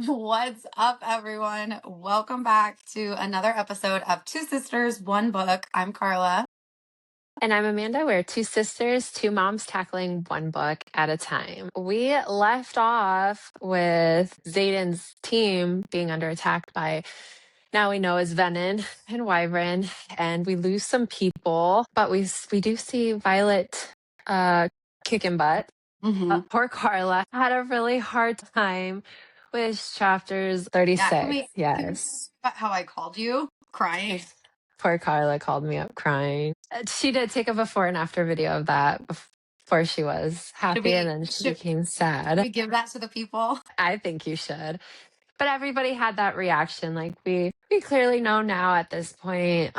What's up, everyone? Welcome back to another episode of Two Sisters, One Book. I'm Carla. And I'm Amanda. We're two sisters, two moms tackling one book at a time. We left off with Zayden's team being under attack by now we know is Venom and Wyvern, and we lose some people, but we do see Violet kicking butt. Mm-hmm. Poor Carla had a really hard time with chapters Yeah, 36. can we Yes. talk about how I called you crying? Poor Carla called me up crying. She did take a before and after video of that before she was Should happy and we then she should became sad. we give that to the people? I think you should. But everybody had that reaction. Like we clearly know now at this point,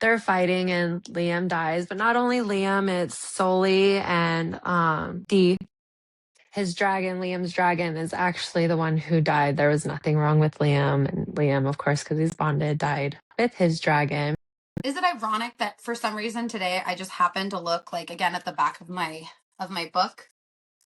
they're fighting and Liam dies. But not only Liam, it's Soli and Dee. His dragon, Liam's dragon, is actually the one who died. There was nothing wrong with Liam. And Liam, of course, because he's bonded, died with his dragon. Is it ironic that for some reason today I just happened to look like again at the back of my book?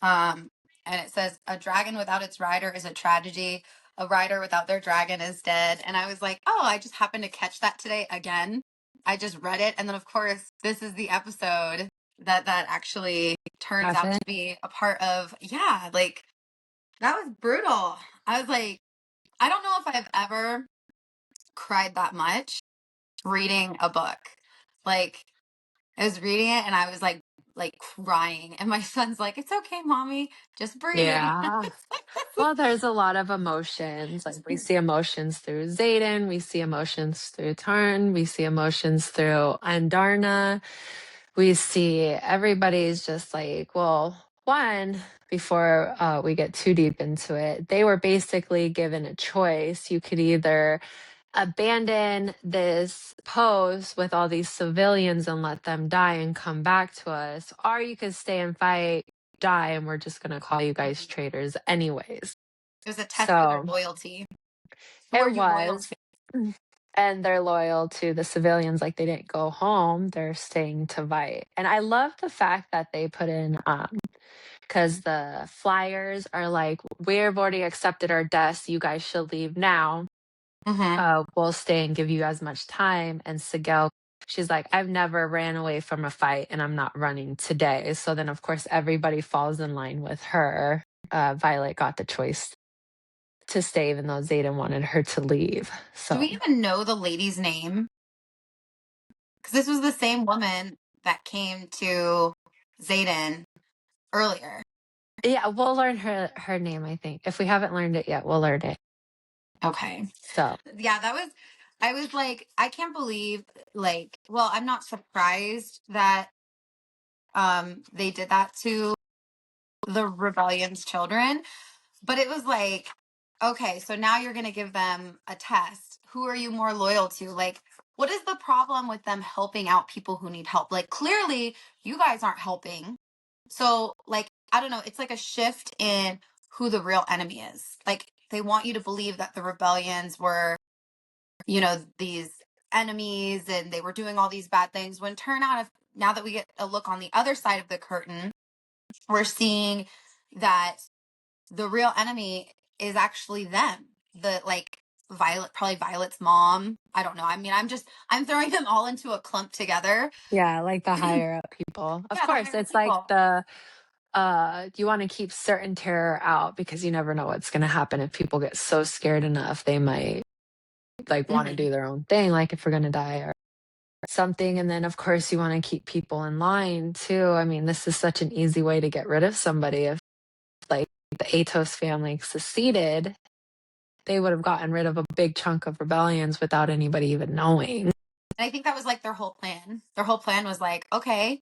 And it says a dragon without its rider is a tragedy. A rider without their dragon is dead. And I was like, oh, I just happened to catch that today again. I just read it, and then of course this is the episode that actually turns out to be a part of. Yeah, like that was brutal. I was like, I don't know if I've ever cried that much reading a book. Like I was reading it and I was like crying, and my son's like, "It's okay, mommy, just breathe." Yeah. Well, there's a lot of emotions. Like we see emotions through Zayden, we see emotions through Tarn, we see emotions through Andarna. We see everybody's just like, well, one, before we get too deep into it, they were basically given a choice. You could either abandon this post with all these civilians and let them die and come back to us, or you could stay and fight, die, and we're just going to call you guys traitors anyways. It was a test of their So loyalty. Who are it you loyal was. to? And they're loyal to the civilians, like they didn't go home, they're staying to fight. And I love the fact that they put in because the flyers are like, we've already accepted our deaths, you guys should leave now. We'll stay and give you as much time. And Sigel, she's like, I've never ran away from a fight and I'm not running today. So then, of course, everybody falls in line with her. Violet got the choice to stay, even though Zayden wanted her to leave. So Do we even know the lady's name? Because this was the same woman that came to Zayden earlier. yeah, we'll learn her name, I think. If we haven't learned it yet, we'll learn it. Okay. So Yeah, I was like, I can't believe, like, well, I'm not surprised that they did that to the rebellion's children, but it was like, okay, so now you're going to give them a test. Who are you more loyal to? Like, what is the problem with them helping out people who need help? Like, clearly, you guys aren't helping. So, like, I don't know. It's like a shift in who the real enemy is. Like, they want you to believe that the rebellions were, these enemies and they were doing all these bad things. When turn out, if now that we get a look on the other side of the curtain, we're seeing that the real enemy is actually them. The like probably Violet's mom. I don't know. I mean, I'm throwing them all into a clump together. yeah, like the higher up people. Of Yeah, the course, higher it's like people. the you want to keep certain terror out because you never know what's going to happen. If people get so scared enough, they might like want to do their own thing, like if we're going to die or something. And then of course you want to keep people in line too. I mean, this is such an easy way to get rid of somebody. If like the Atos family seceded, they would have gotten rid of a big chunk of rebellions without anybody even knowing. And I think that was like their whole plan. Their whole plan was like, okay,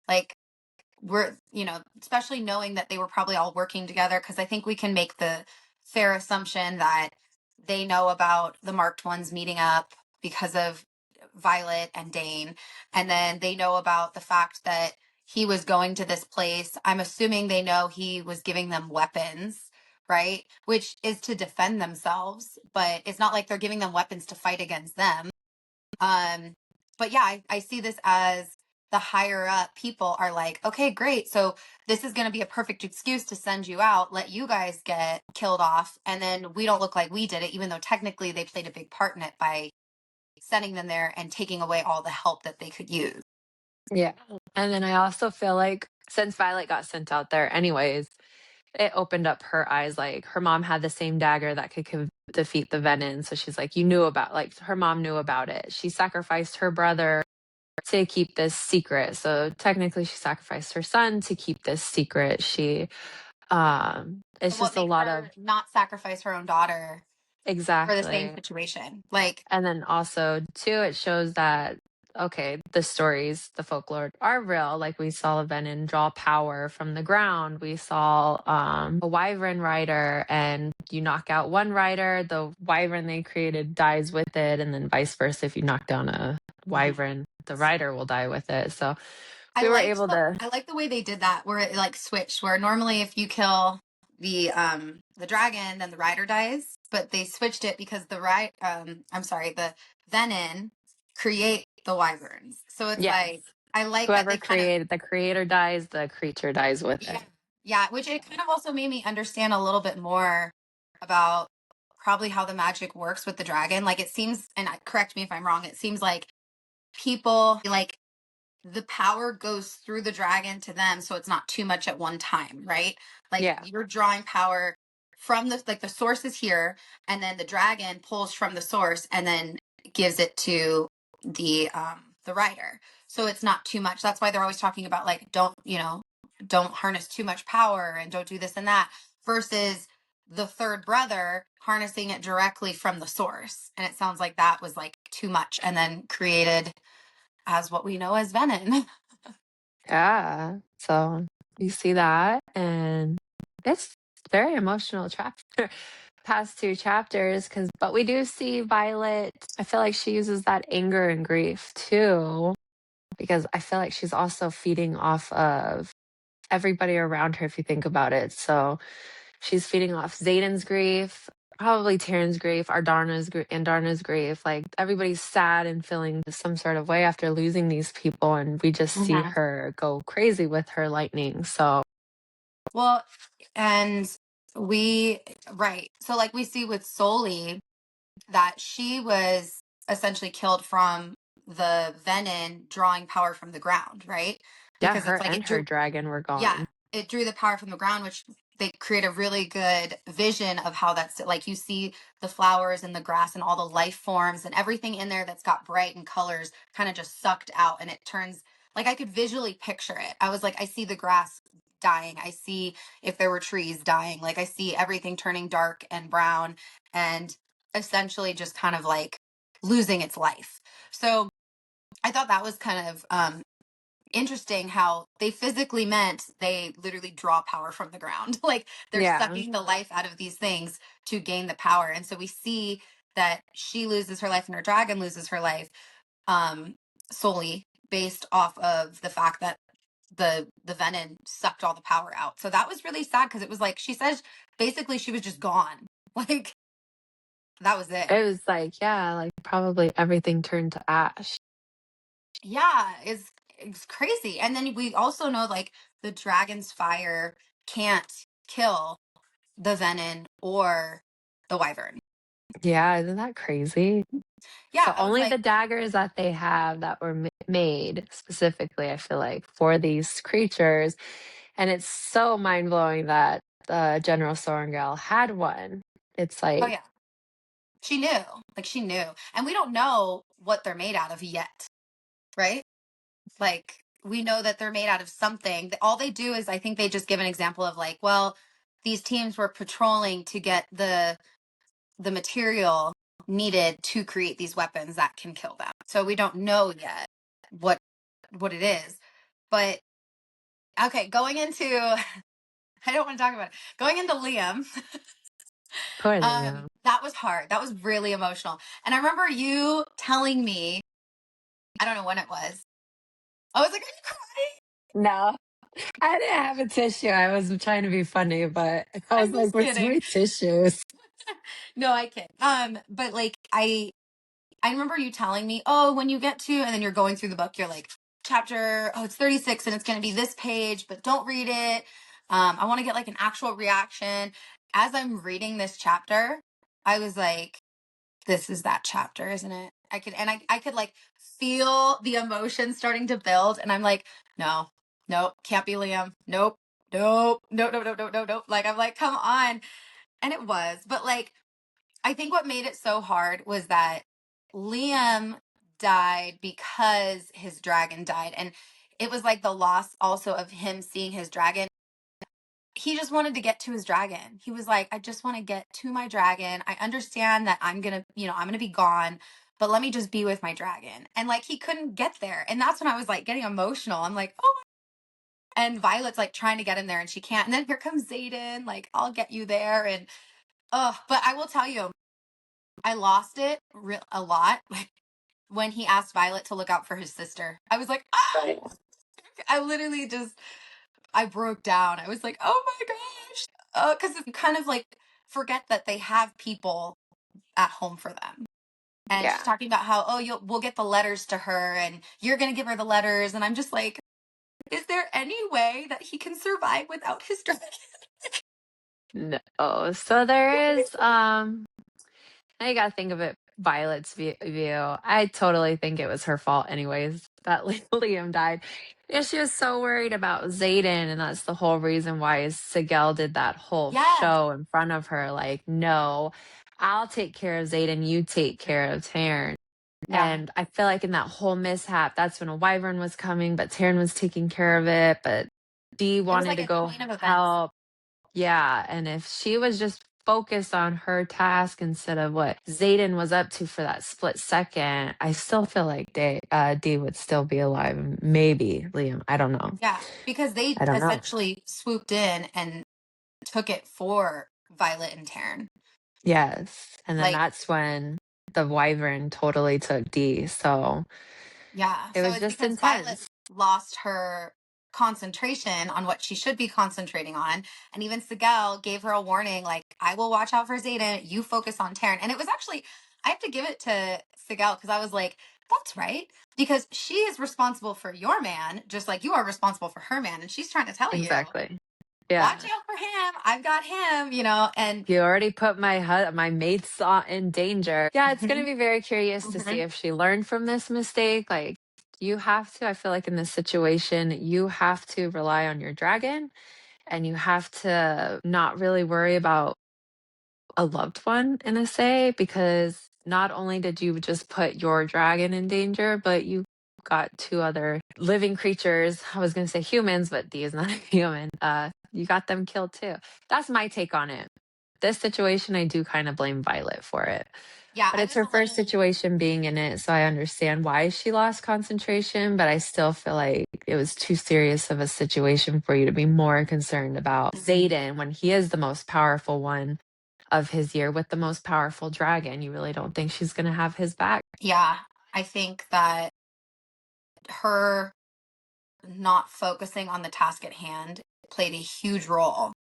like we're, especially knowing that they were probably all working together, because I think we can make the fair assumption that they know about the marked ones meeting up because of Violet and Dane. And then they know about the fact that he was going to this place. I'm assuming they know he was giving them weapons, right? Which is to defend themselves, but it's not like they're giving them weapons to fight against them. But yeah, I see this as the higher up people are like, okay, great. So this is going to be a perfect excuse to send you out, let you guys get killed off. And then we don't look like we did it, even though technically they played a big part in it by sending them there and taking away all the help that they could use. Yeah. And then I also feel like since Violet got sent out there anyways, it opened up her eyes. Like her mom had the same dagger that could defeat the venom. So she's like, you knew about, like her mom knew about it. She sacrificed her brother to keep this secret. So technically she sacrificed her son to keep this secret. It's What just a makes lot of her not sacrifice her own daughter for the same exactly. situation? Like, And then also too, it shows that okay, the stories, the folklore are real. Like we saw Venom draw power from the ground. We saw a wyvern rider, and you knock out one rider, the wyvern they created dies with it, and then vice versa. If you knock down a mhm. wyvern, the rider will die with it. So we were able to, I like the way they did that, where it like switched, where normally if you kill the dragon, then the rider dies, but they switched it because the venom create the wyverns. So it's yes, like I like that whoever they kind of, created the creator dies, the creature dies with yeah, it. yeah, which it kind of also made me understand a little bit more about probably how the magic works with the dragon. Like it seems, and correct me if I'm wrong, it seems like people like the power goes through the dragon to them, so it's not too much at one time, right? Like Yeah, you're drawing power from the source is here, and then the dragon pulls from the source and then gives it to the rider. So it's not too much. That's why they're always talking about like don't harness too much power and don't do this and that, versus the third brother harnessing it directly from the source. And it sounds like that was like too much and then created as what we know as venom. yeah. So you see that, and it's very emotional chapter. Past two chapters, because but we do see Violet. I feel like she uses that anger and grief too, because I feel like she's also feeding off of everybody around her. If you think about it, so she's feeding off Zayden's grief, probably Tyrion's grief, Darna's grief. Like everybody's sad and feeling some sort of way after losing these people, and we just see Mhm. her go crazy with her lightning. So Well, and right. So, like we see with Soli, that she was essentially killed from the venom drawing power from the ground, right? yeah, Because it's her like and it her drew, dragon were yeah, gone. it drew the power from the ground, which they create a really good vision of how that's like you see the flowers and the grass and all the life forms and everything in there that's got bright and colors kind of just sucked out, and it turns like I could visually picture it. I was like, I see the grass dying. I see if there were trees dying. Like I see everything turning dark and brown and essentially just kind of like losing its life. So I thought that was kind of interesting how they physically meant they literally draw power from the ground. Like they're Yeah. sucking the life out of these things to gain the power. And so we see that she loses her life and her dragon loses her life um solely based off of the fact that the venom sucked all the power out. So that was really sad because it was like she says basically she was just gone. Like that was it. It was like, yeah, like probably everything turned to ash. Yeah, it's crazy. And then we also know like the dragon's fire can't kill the venom or the wyvern. Yeah, isn't that crazy? Yeah, So I was only like, the daggers that they have that were made specifically, I feel like, for these creatures. And it's so mind blowing that General Sorrengail had one. It's oh like, yeah, she knew. Like she knew. And we don't know what they're made out of yet, right? Like we know that they're made out of something. All they do is I think they just give an example of like, well, these teams were patrolling to get the material needed to create these weapons that can kill them. So we don't know yet what what it is. But okay, going into I don't want to talk about it. Going into Liam, poor Liam. that was hard. That was really emotional. And I remember you telling me, I don't know when it was. I was like, "Are you crying?" No, I didn't have a tissue. I was trying to be funny, but I was I'm like, just where's kidding. my tissues? No, I kid. But like I remember you telling me, oh, when you get to, and then you're going through the book, you're like, chapter, oh, it's 36 and it's going to be this page, but don't read it. I want to get like an actual reaction. As I'm reading this chapter, I was like, this is that chapter, isn't it? I could like feel the emotion starting to build. And I'm like, no, nope, can't be Liam. Nope, nope, no, no, no, no, no, no. Like, I'm like, come on. And it was, but like, I think what made it so hard was that Liam died because his dragon died. And it was like the loss also of him seeing his dragon. He just wanted to get to his dragon. He was like, I just want to get to my dragon. I understand that I'm going to be gone, but let me just be with my dragon. And like, he couldn't get there. And that's when I was like getting emotional. I'm like, oh, and Violet's like trying to get him there and she can't. And then here comes Zayden, like, I'll get you there. And, but I will tell you, I lost it a lot when he asked Violet to look out for his sister. I was like, ah! I literally just, I broke down. I was like, oh my gosh. Because you kind of like forget that they have people at home for them. And she's Yeah. talking about how, oh, we'll get the letters to her and you're going to give her the letters. And I'm just like, is there any way that he can survive without his dragon? No. So there is now you gotta think of it Violet's view. I totally think it was her fault anyways that Liam died. Yeah, she was so worried about Zayden, and that's the whole reason why Sigel did that whole Yes. show in front of her. Like, no, I'll take care of Zayden, you take care of Taryn. Yeah. And I feel like in that whole mishap, that's when a wyvern was coming, but Taryn was taking care of it. But Dee It was wanted like to a go chain of events. help. Yeah, and if she was just focused on her task instead of what Zayden was up to for that split second, I still feel like Dee would still be alive. Maybe Liam. I don't know. Yeah. Because they I don't know. essentially swooped in and took it for Violet and Taryn. Yes. And then Like, that's when the wyvern totally took Dee. So yeah. it So was it's just because Violet intense. lost her concentration on what she should be concentrating on. And even Sigel gave her a warning, like, I will watch out for Zayden. You focus on Taryn. And it was actually, I have to give it to Sigel because I was like, that's right. Because she is responsible for your man, just like you are responsible for her man. And she's trying to tell you, Exactly. watch Yeah. out for him. I've got him, and You already put my mates in danger. Yeah, it's going to Mhm. be very curious to see Mhm. if she learned from this mistake. Like, you have to, I feel like in this situation, you have to rely on your dragon and you have to not really worry about a loved one in a say, because not only did you just put your dragon in danger, but you got two other living creatures. I was going to say humans, but Dee is not a human. You got them killed too. That's my take on it. This situation, I do kind of blame Violet for it. Yeah, But I it's was her a first little. situation being in it, so I understand why she lost concentration, but I still feel like it was too serious of a situation for you to be more concerned about Zayden when he is the most powerful one of his year with the most powerful dragon. You really don't think she's going to have his back? Yeah, I think that her not focusing on the task at hand played a huge role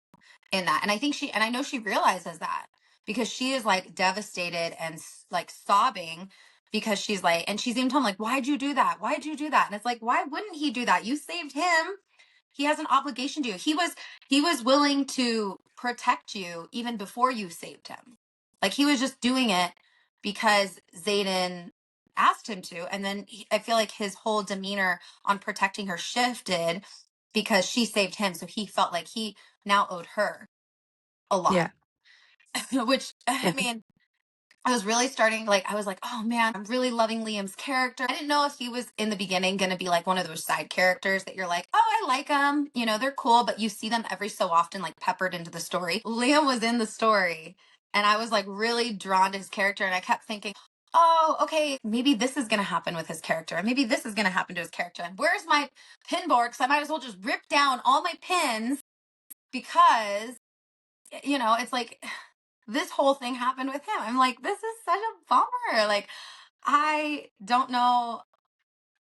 in that. And I think and I know she realizes that because she is like devastated and like sobbing because she's like, and she's even telling him, like, why'd you do that? Why'd you do that? And it's like, why wouldn't he do that? You saved him. He has an obligation to you. He was willing to protect you even before you saved him. Like he was just doing it because Zayden asked him to. And then I feel like his whole demeanor on protecting her shifted because she saved him. So he felt like he now owed her a lot. Yeah. Which I Yeah. mean, I was really starting, like, I was like, oh man, I'm really loving Liam's character. I didn't know if he was in the beginning going to be like one of those side characters that you're like, oh, I like them. They're cool, but you see them every so often, like peppered into the story. Liam was in the story, and I was like really drawn to his character. And I kept thinking, oh, okay, maybe this is going to happen with his character. And maybe this is going to happen to his character. And where's my pin board? Because I might as well just rip down all my pins because, it's like this whole thing happened with him. I'm like, this is such a bummer. Like, I don't know.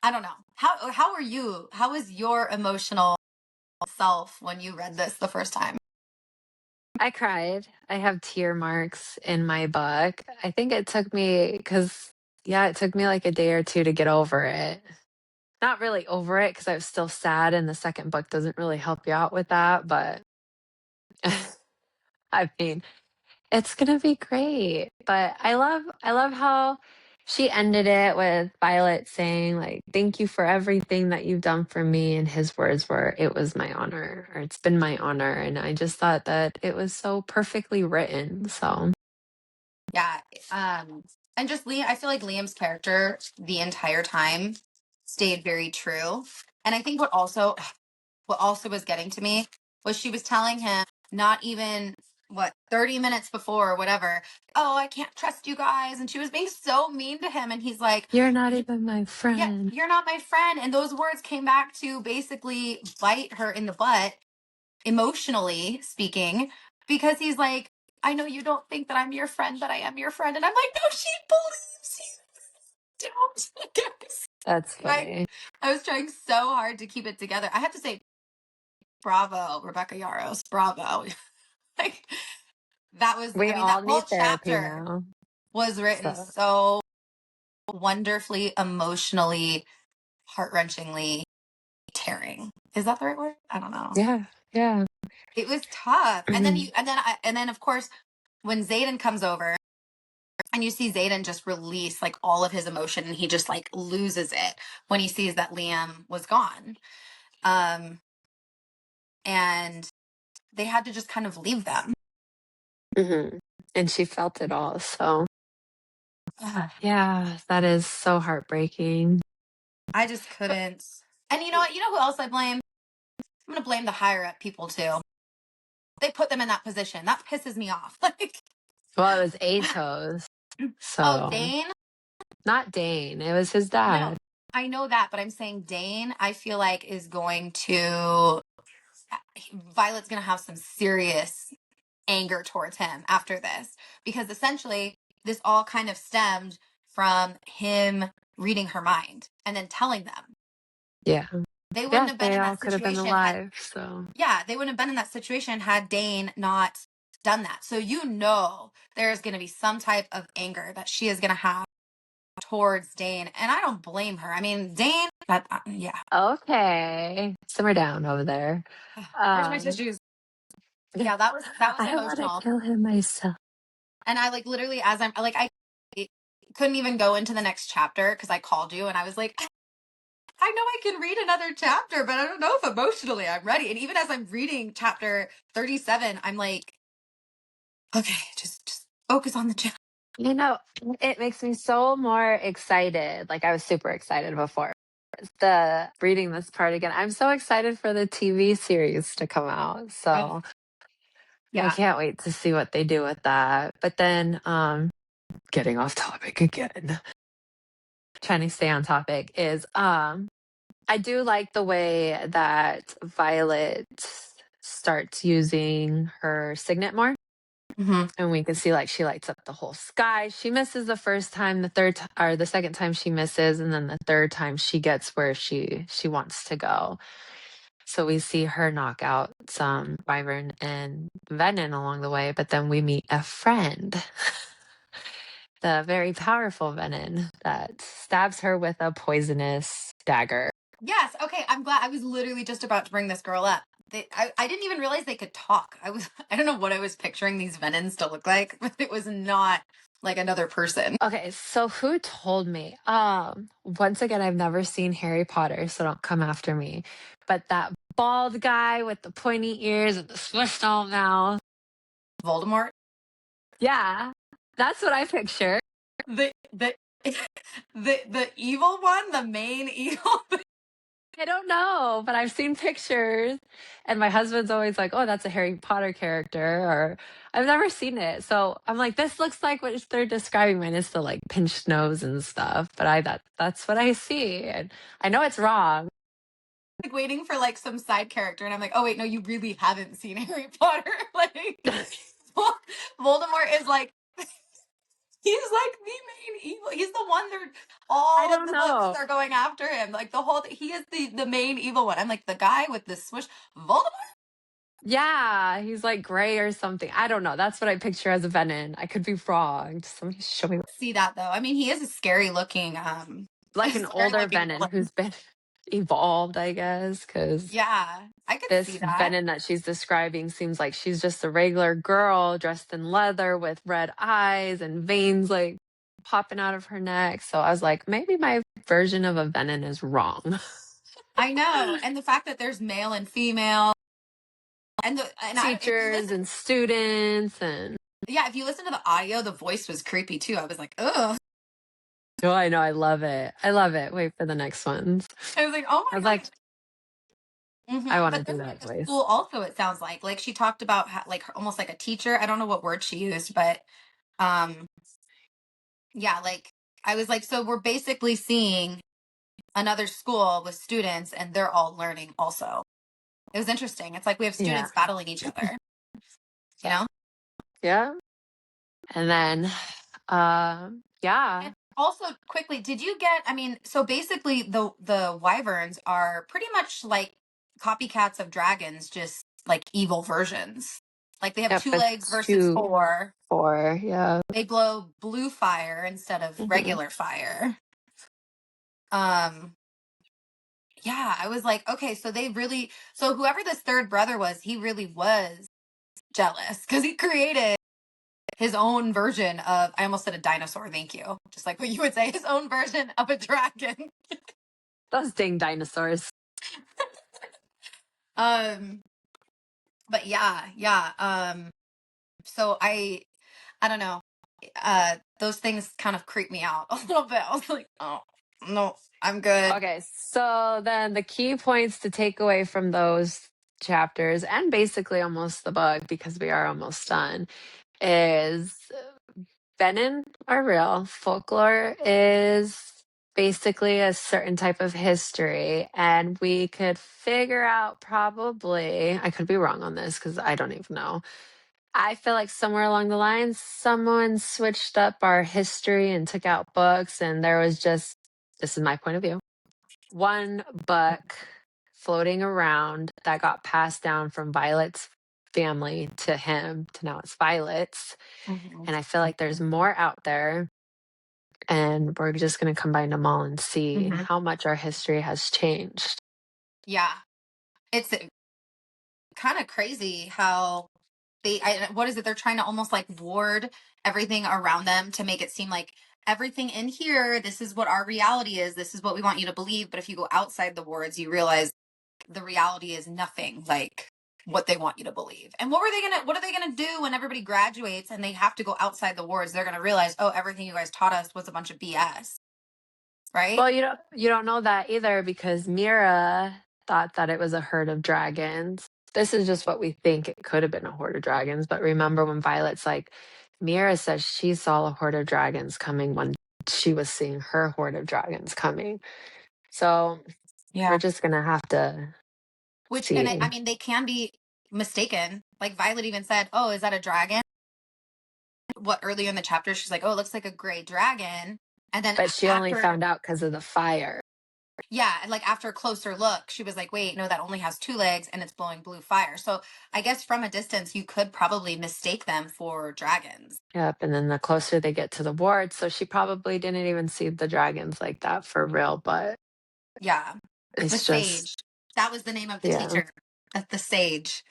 I don't know. How were you? How was your emotional self when you read this the first time? I cried. I have tear marks in my book. I think it took me, because, yeah, it took me like a day or two to get over it. not really over it because I was still sad, and the second book doesn't really help you out with that. But I mean, it's gonna be great. But I love how she ended it with Violet saying, like, thank you for everything that you've done for me. And his words were, it was my honor, or it's been my honor. And I just thought that it was so perfectly written. So Yeah. And just Liam, I feel like Liam's character the entire time stayed very true. And I think what also was getting to me was she was telling him not even what 30 minutes before or whatever, oh, I can't trust you guys, and she was being so mean to him, and he's like, you're not even my yeah, friend. you're not my friend. And those words came back to basically bite her in the butt, emotionally speaking, because he's like, I know you don't think that I'm your friend, but I am your friend. And I'm like, no, she believes you don't. That's I, funny. I was trying so hard to keep it together. I have to say, bravo, Rebecca Yaros, bravo. Like, We that all whole need therapy chapter now. was written So so wonderfully, emotionally, heart-wrenchingly tearing. Is that the right word? I don't know. yeah, yeah. It was tough. And then of course, when Zayden comes over and you see Zayden just release like all of his emotion, and he just like loses it when he sees that Liam was gone. Um, and they had to just kind of leave them. hmm And she felt it all. So yeah, that is so heartbreaking. I just couldn't. And you know what? You know who else I blame? I'm going to blame the higher up people too. They put them in that position. That pisses me off. Like, Well, it was Atos. oh, So Dane? not Dane. It was his No, dad. I know that, but I'm saying Dane, I feel like is going to, Violet's going to have some serious anger towards him after this, because essentially this all kind of stemmed from him reading her mind and then telling them. Yeah. They wouldn't Yeah, have been they in all that could have been situation had, alive. So yeah, they wouldn't have been in that situation had Dane not done that. So there's going to be some type of anger that she is going to have towards Dane, and I don't blame her. I mean, Dane, yeah. okay. Simmer down over there. Where's my Um tissues? Yeah, that was I wanna emotional. kill him myself. And I like literally, as I'm like, I couldn't even go into the next chapter because I called you and I was like, I know I can read another chapter, but I don't know if emotionally I'm ready. And even as I'm reading chapter 37, I'm like, okay, just focus on the chapter. You know, it makes me so more excited. Like I was super excited before. The reading this part again. I'm so excited for the TV series to come out. Oh, So I yeah. can't wait to see what they do with that. But then getting off topic again. Trying to stay on topic is I do like the way that Violet starts using her signet more. Hmm. And we can see like she lights up the whole sky. She misses the first time, the third or the second time she misses, and then the third time she gets where she wants to go. So we see her knock out some Wyvern and Venom along the way, but then we meet a friend, the very powerful Venom that stabs her with a poisonous dagger. Yes. Okay. I'm glad. I was literally just about to bring this girl up. I didn't even realize they could talk. I don't know what I was picturing these Venons to look like, but it was not like another person. Okay, so who told me? Once again, I've never seen Harry Potter, so don't come after me. But that bald guy with the pointy ears and the smushed all mouth. Voldemort. Yeah, that's what I picture. The the evil one, the main evil. I don't know, but I've seen pictures, and my husband's always like, "Oh, that's a Harry Potter character," or I've never seen it. So I'm like, "This looks like what they're describing." Minus the like pinched nose and stuff, but that's what I see, and I know it's wrong. Like waiting for like some side character, and I'm like, oh wait, no, you really haven't seen Harry Potter. Like Voldemort is like, he's like the main evil. He's the one they're I all of don't the books know. are going after him. Like he is the main evil one. I'm like the guy with the swoosh. Voldemort. Yeah, he's like gray or something. I don't know. That's what I picture as a Venom. I could be wrong. Somebody show me See that though. I mean, he is a scary looking like an scary older looking Venom villain. who's been. evolved, I guess, because Yeah, I could this see that. Venom that she's describing seems like she's just a regular girl dressed in leather with red eyes and veins like popping out of her neck. So I was like, maybe my version of a Venom is wrong. I know. And the fact that there's male and female if you Teachers listen, and students and yeah, if you listen to the audio, the voice was creepy too. I was like, oh, oh, I know, I love it. I love it. Wait for the next ones. I was like, oh I my was like, gosh. I want to But do this that was at voice. school also, it sounds like she talked about like almost like a teacher. I don't know what word she used, but um, yeah, like I was like, so we're basically seeing another school with students and they're all learning also. It was interesting. It's like we have Yeah. students battling each other, you know? Yeah. And then, yeah. And also quickly, did you get, I mean, so basically the wyverns are pretty much like copycats of dragons, just like evil versions. Like they have Yep. two But legs versus two, four. four. Yeah. They blow blue fire instead of Hmm. regular fire. Um yeah, I was like, okay, so they really, so whoever this third brother was, he really was jealous because he created his own version of, I almost said a dinosaur, thank you. Just like what you would say, his own version of a dragon. Those dang dinosaurs. Um, but yeah. So I don't know. Those things kind of creep me out a little bit. I was like, oh no, I'm good. Okay. So then the key points to take away from those chapters and basically almost the book because we are almost done is Benin are real. Folklore is basically a certain type of history, and we could figure out probably, I could be wrong on this because I don't even know. I feel like somewhere along the lines, someone switched up our history and took out books, and there was just, this is my point of view, one book floating around that got passed down from Violet's family to him to now it's Violet's. Mhm. And I feel like there's more out there. And we're just going to combine them all and see Mhm. how much our history has changed. Yeah, it's kind of crazy how what is it? They're trying to almost like ward everything around them to make it seem like everything in here, this is what our reality is. This is what we want you to believe. But if you go outside the wards, you realize the reality is nothing like what they want you to believe. And what are they gonna do when everybody graduates and they have to go outside the wards? They're gonna realize, oh, everything you guys taught us was a bunch of BS, right? Well, you don't know that either because Mira thought that it was a herd of dragons. This is just what we think it could have been a horde of dragons. But remember when Violet's like, Mira says she saw a horde of dragons coming when she was seeing her horde of dragons coming. So we're Yeah. just gonna have to Which, and I see. mean, they can be mistaken. Like Violet even said, oh, is that a dragon? What, earlier in the chapter, she's like, oh, it looks like a gray dragon. And then But she only after, found out because of the fire. yeah, and like after a closer look, she was like, wait, no, that only has two legs and it's blowing blue fire. So I guess from a distance, you could probably mistake them for dragons. Yep, and then the closer they get to the ward, so she probably didn't even see the dragons like that for real, but Yeah. The it's just sage. That was the name of the yeah. teacher. The sage.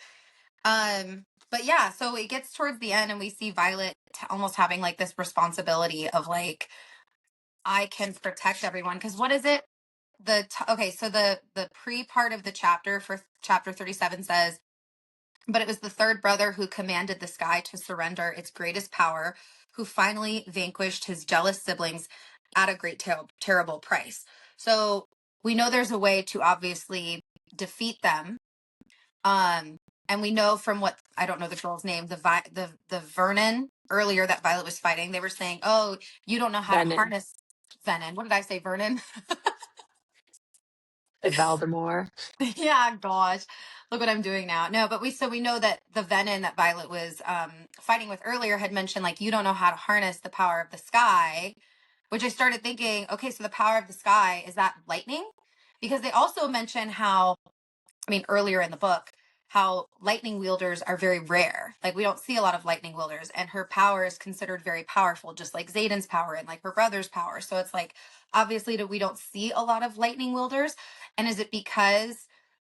But yeah, so it gets towards the end and we see Violet almost having like this responsibility of like, I can protect everyone. Cause what is it? Okay, so the pre part of the chapter for chapter 37 says, but it was the third brother who commanded the sky to surrender its greatest power, who finally vanquished his jealous siblings at a great terrible price. So we know there's a way to obviously defeat them. Um, and we know from what, I don't know the girl's name, the Vernon earlier that Violet was fighting, they were saying, "Oh, you don't know how to Then harness Venom." What did I say, Vernon? Valdemar. Yeah, gosh. Look what I'm doing now. No, but we know that the Venom that Violet was fighting with earlier had mentioned like you don't know how to harness the power of the sky, which I started thinking, okay, so the power of the sky is that lightning? Because they also mention how, I mean, earlier in the book, how lightning wielders are very rare. Like we don't see a lot of lightning wielders, and her power is considered very powerful, just like Zayden's power and like her brother's power. So it's like obviously we don't see a lot of lightning wielders. And is it because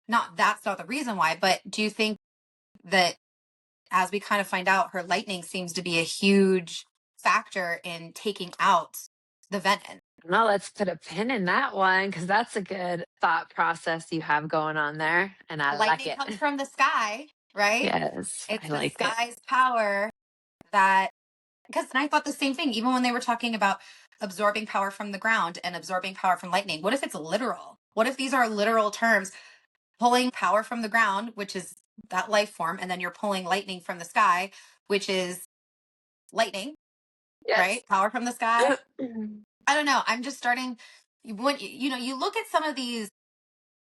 not that's not the reason why, but do you think that as we kind of find out, her lightning seems to be a huge factor in taking out the venom? Now let's put a pin in that one because that's a good thought process you have going on there, and I like Lightning it. comes from the sky, right? Yes, It's I the like it. sky's power that, because I thought the same thing, even when they were talking about absorbing power from the ground and absorbing power from lightning. What if it's literal? What if these are literal terms? Pulling power from the ground, which is that life form, and then you're pulling lightning from the sky, which is lightning, Yes. right? Power from the sky. I don't know. I'm just starting when you look at some of these,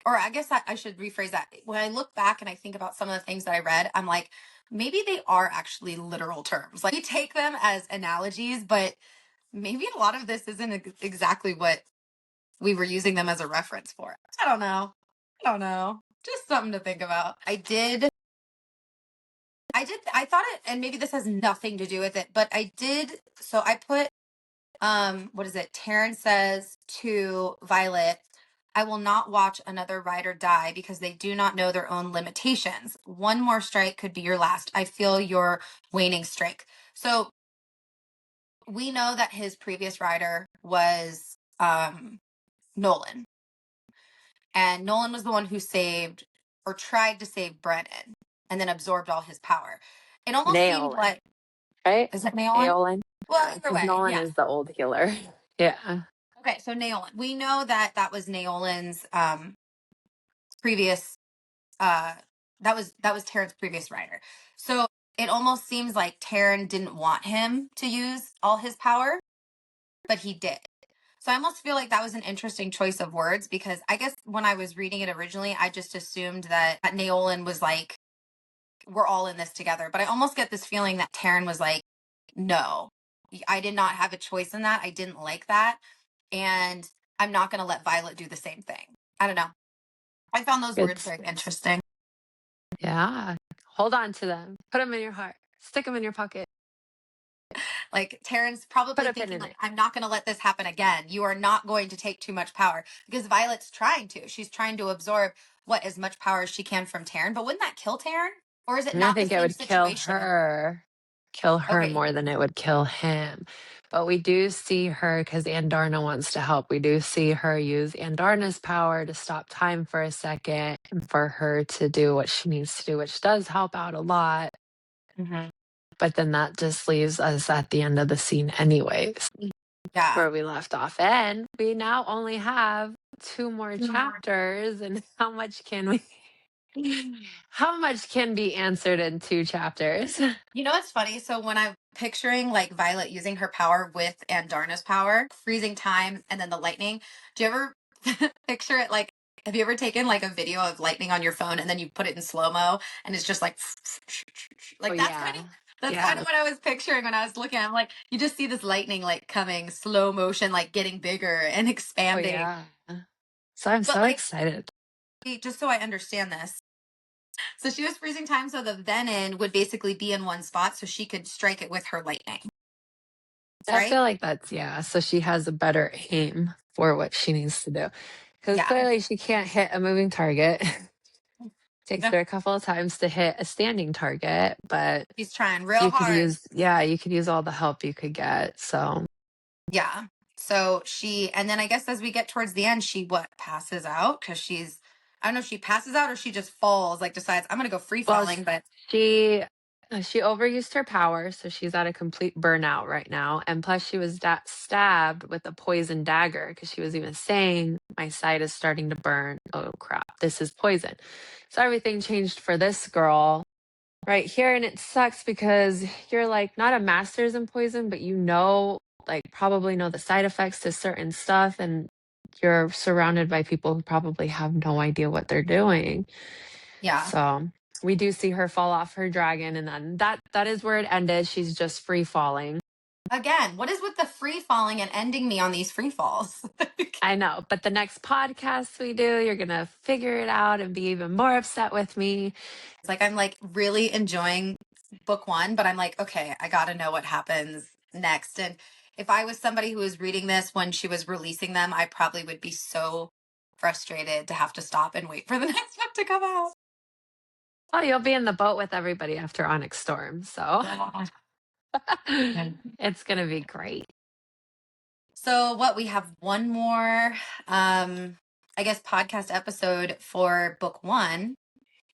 or I guess I should rephrase that. When I look back and I think about some of the things that I read, I'm like, maybe they are actually literal terms. Like we take them as analogies, but maybe a lot of this isn't exactly what we were using them as a reference for. I don't know. I don't know. Just something to think about. I thought it, and maybe this has nothing to do with it, but I did. So I put, what is it? Taryn says to Violet, I will not watch another rider die because they do not know their own limitations. One more strike could be your last. I feel your waning strength. So we know that his previous rider was Nolan. And Nolan was the one who saved or tried to save Brennan and then absorbed all his power. It almost seemed Naolin, like, right? is it Nolan? Aolin. Well, Yeah, either because way, Nolan yeah. is the old healer. Yeah. Okay, so Naolin. We know that that was Naolin's previous that was Taryn's previous rider. So it almost seems like Taryn didn't want him to use all his power, but he did. So I almost feel like that was an interesting choice of words because I guess when I was reading it originally, I just assumed that Naolin was like, we're all in this together. But I almost get this feeling that Taryn was like, no, I did not have a choice in that. I didn't like that. And I'm not going to let Violet do the same thing. I don't know. I found those Good. words very interesting. Yeah. Hold on to them. Put them in your heart. Stick them in your pocket. Like Taryn's Put probably a pin thinking in like, it. I'm not going to let this happen again. You are not going to take too much power because Violet's trying to. She's trying to absorb what as much power as she can from Taryn. But wouldn't that kill Taryn? Or is it And I not the think it same would situation? kill her Okay. more than it would kill him. But we do see her because Andarna wants to help. We do see her use Andarna's power to stop time for a second and for her to do what she needs to do, which does help out a lot. Hmm. But then that just leaves us at the end of the scene, anyways, Yeah. where we left off. And we now only have two more chapters. And how much can we? How much can be answered in two chapters? You know what's funny? So when I'm picturing like Violet using her power with Andarna's power, freezing time, and then the lightning, do you ever picture it like, have you ever taken like a video of lightning on your phone and then you put it in slow mo and it's just like, Oh, like yeah. that's kind Yeah. of what I was picturing when I was looking. I'm like, you just see this lightning like coming slow motion, like getting bigger and Oh, expanding. yeah. So I'm But so like, excited. just so I understand this, so she was freezing time, so the venom would basically be in one spot, so she could strike it with her lightning, I right? feel like that's, yeah. So she has a better aim for what she needs to do. Because Yeah. clearly she can't hit a moving target. Takes Yeah. her a couple of times to hit a standing target, but She's trying real hard. you could use all the help you could get. So, Yeah. So she, and then I guess as we get towards the end, she what passes out because I don't know if she passes out or she just falls, like decides I'm gonna go free well, falling, but she she overused her power, so she's at a complete burnout right now. And plus, she was stabbed with a poison dagger because she was even saying, "My side is starting to burn. Oh crap, this is poison." So everything changed for this girl right here, and it sucks because you're like not a master's in poison, but like probably know the side effects to certain stuff, and you're surrounded by people who probably have no idea what they're doing. yeah. So we do see her fall off her dragon, and then that is where it ended. She's just free falling. Again, what is with the free falling and ending me on these free falls? I know, but the next podcast we do, you're going to figure it out and be even more upset with me. It's like I'm like really enjoying book one, but I'm like, okay, I got to know what happens next. And if I was somebody who was reading this when she was releasing them, I probably would be so frustrated to have to stop and wait for the next one to come out. Oh, you'll be in the boat with everybody after Onyx Storm. So Yeah. it's going to be great. So what we have one more I guess podcast episode for book one.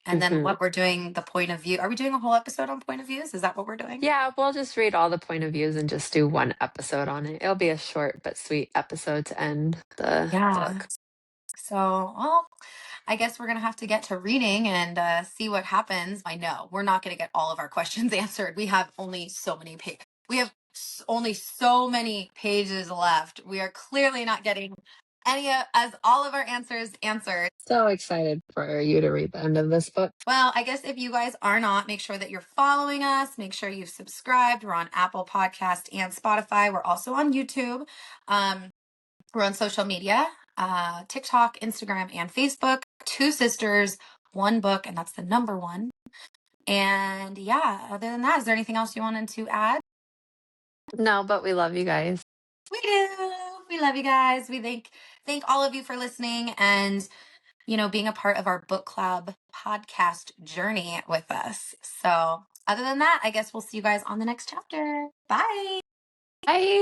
And then Mhm. what we're doing, the point of view. Are we doing a whole episode on point of views? Is that what we're doing? Yeah, we'll just read all the point of views and just do one episode on it. It'll be a short but sweet episode to end the Yeah. book. So, well, I guess we're going to have to get to reading and see what happens. I know we're not going to get all of our questions answered. We have only so many pages. We have only so many pages left. We are clearly not getting as all of our answers answered. So excited for you to read the end of this book. Well, I guess if you guys are not, make sure that you're following us. Make sure you've subscribed. We're on Apple Podcast and Spotify. We're also on YouTube. We're on social media, TikTok, Instagram, and Facebook. Two sisters, one book, and that's the number one. And yeah, other than that, is there anything else you wanted to add? No, but we love you guys. We do. We love you guys. We thank all of you for listening and being a part of our book club podcast journey with us. So, other than that, I guess we'll see you guys on the next chapter. Bye. Bye.